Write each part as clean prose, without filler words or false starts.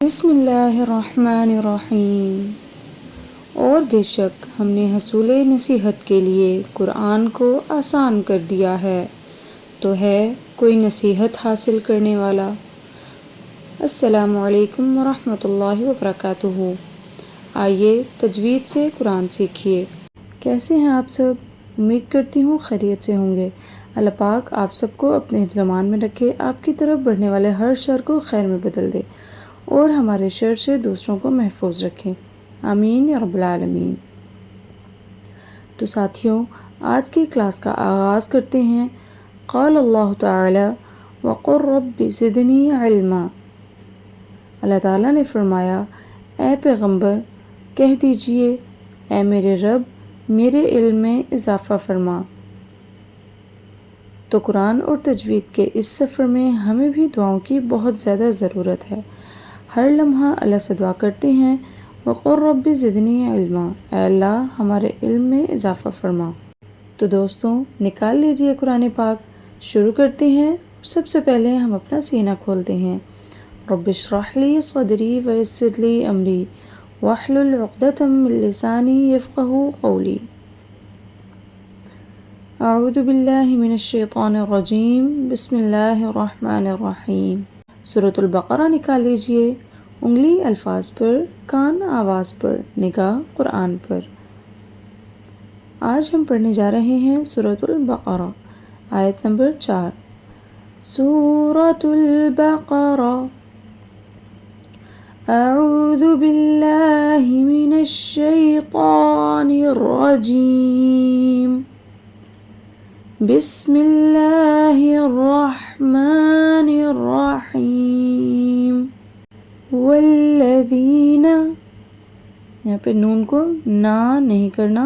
بسم اللہ الرحمن الرحیم۔ اور بے شک ہم نے حصول نصیحت کے لیے قرآن کو آسان کر دیا ہے، تو ہے کوئی نصیحت حاصل کرنے والا؟ السلام علیکم ورحمۃ اللہ وبرکاتہ۔ آئیے تجوید سے قرآن سیکھیے۔ کیسے ہیں آپ سب؟ امید کرتی ہوں خیریت سے ہوں گے۔ اللہ پاک آپ سب کو اپنے زمان میں رکھے، آپ کی طرف بڑھنے والے ہر شر کو خیر میں بدل دے اور ہمارے شر سے دوسروں کو محفوظ رکھیں، آمین یا رب العالمین۔ تو ساتھیوں، آج کی کلاس کا آغاز کرتے ہیں۔ قال اللہ تعالی وقل رب زدنی علما۔ اللہ تعالیٰ نے فرمایا، اے پیغمبر کہہ دیجئے، اے میرے رب میرے علم میں اضافہ فرما۔ تو قرآن اور تجوید کے اس سفر میں ہمیں بھی دعاؤں کی بہت زیادہ ضرورت ہے۔ ہر لمحہ اللہ سے دعا کرتے ہیں، وقل رب زدنی علما، اے اللہ ہمارے علم میں اضافہ فرما۔ تو دوستوں، نکال لیجئے قرآن پاک، شروع کرتے ہیں۔ سب سے پہلے ہم اپنا سینہ کھولتے ہیں۔ رب اشرح لی صدری ویسر لی امری واحلل عقدۃ من لسانی یفقہوا قولی۔ اعوذ باللہ من الشیطان الرجیم، بسم اللہ الرحمن الرحیم۔ سورۃ البقرہ نکال لیجئے، انگلی الفاظ پر، کان آواز پر، نگاہ قرآن پر۔ آج ہم پڑھنے جا رہے ہیں سورۃ البقرہ، آیت نمبر 4۔ سورۃ البقرہ، اعوذ باللہ من الشیطان الرجیم، بسم اللہ الرحمن الرحیم۔ والذین، یہاں پہ نون کو نا نہیں کرنا،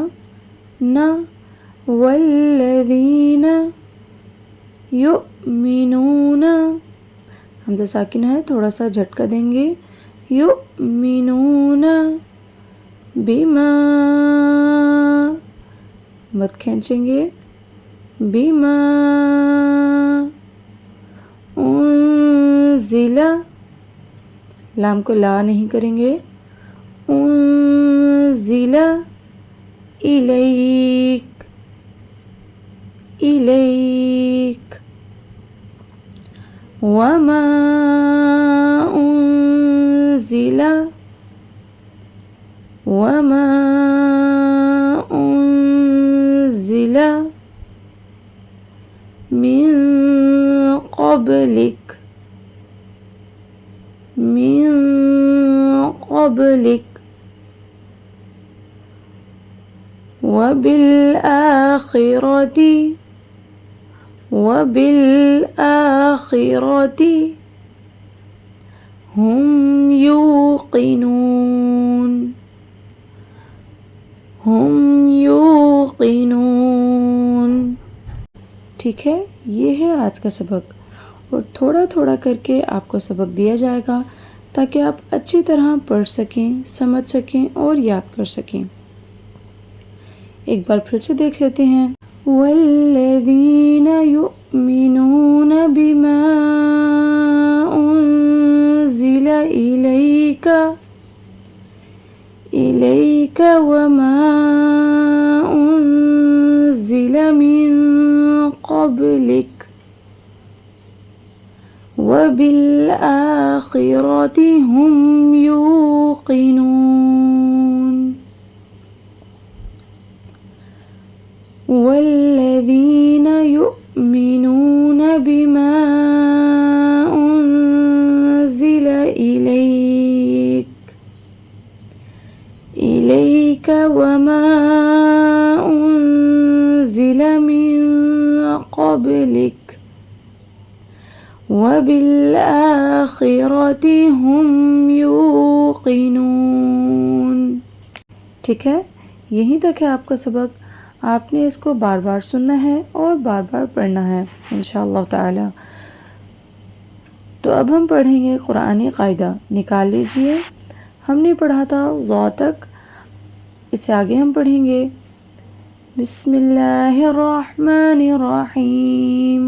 نا، والذین یؤمنون، حمزہ ساکن ہے، تھوڑا سا جھٹکا دیں گے، یؤمنون بما، مت کھینچیں گے، بما انزل، لام کو لا نہیں کریں گے، انزل الیک، الیک، وما انزل، وما انزل من قبلک، من قبلک، وبالآخرۃ، وبالآخرۃ ہم یوقنون، ہم یوقنون۔ ٹھیک ہے، یہ ہے آج کا سبق، اور تھوڑا تھوڑا کر کے آپ کو سبق دیا جائے گا تاکہ آپ اچھی طرح پڑھ سکیں، سمجھ سکیں اور یاد کر سکیں۔ ایک بار پھر سے دیکھ لیتے ہیں۔ والذین یؤمنون بما انزل الیک، الیک وما انزل من قبلک، وبالآخرۃ ہم یوقنون۔ والذین یؤمنون بما انزل الیک، الیک وما انزل من قبلک، وبالآخرۃ ہم یوقنون۔ ٹھیک ہے، یہیں تک ہے آپ کا سبق۔ آپ نے اس کو بار بار سننا ہے اور بار بار پڑھنا ہے انشاءاللہ تعالی۔ تو اب ہم پڑھیں گے قرآنی قاعدہ، نکال لیجئے۔ ہم نے پڑھا تھا ضا تک، اس سے آگے ہم پڑھیں گے بسم اللہ الرحمن الرحیم،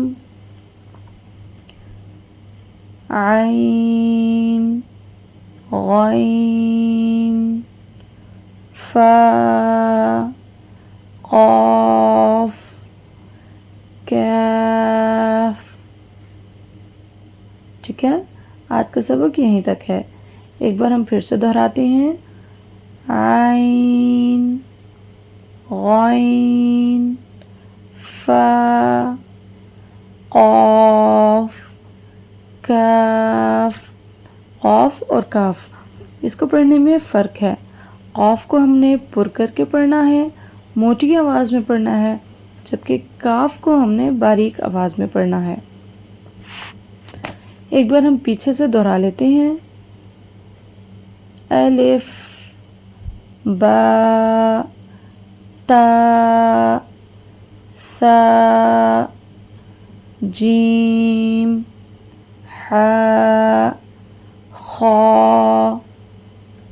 عین، غین فا قاف کاف۔ ٹھیک ہے، آج کا سبق یہیں تک ہے، ایک بار ہم پھر سے دہراتے ہیں۔ عین غین فا قاف کاف۔ قاف اور کاف اس کو پڑھنے میں فرق ہے، قاف کو ہم نے پر کر کے پڑھنا ہے، موٹی آواز میں پڑھنا ہے، جبکہ کاف کو ہم نے باریک آواز میں پڑھنا ہے۔ ایک بار ہم پیچھے سے دہرا لیتے ہیں۔ الف با تا سا جیم حا خا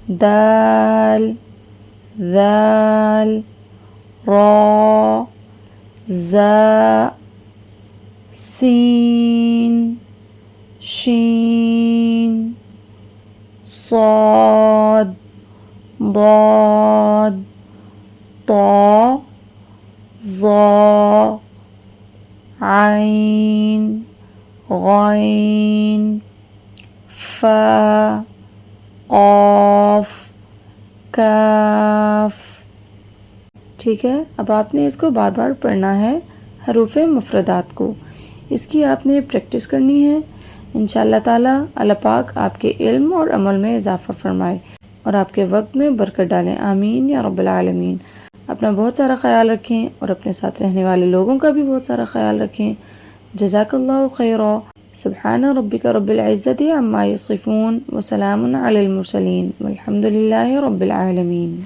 دال ذال را زا سین شین صاد ضاد طا ظا عین غین فا قاف کاف۔ ٹھیک ہے، اب آپ نے اس کو بار بار پڑھنا ہے، حروف مفردات کو، اس کی آپ نے پریکٹس کرنی ہے۔ انشاءاللہ تعالیٰ اللہ پاک آپ کے علم اور عمل میں اضافہ فرمائے اور آپ کے وقت میں برکت ڈالیں، آمین یا رب العالمین۔ اپنا بہت سارا خیال رکھیں اور اپنے ساتھ رہنے والے لوگوں کا بھی بہت سارا خیال رکھیں۔ جزاک اللہ خیرا۔ سبحان ربک رب العزت عما یصفون وسلام علی المرسلین والحمد للہ رب العالمین۔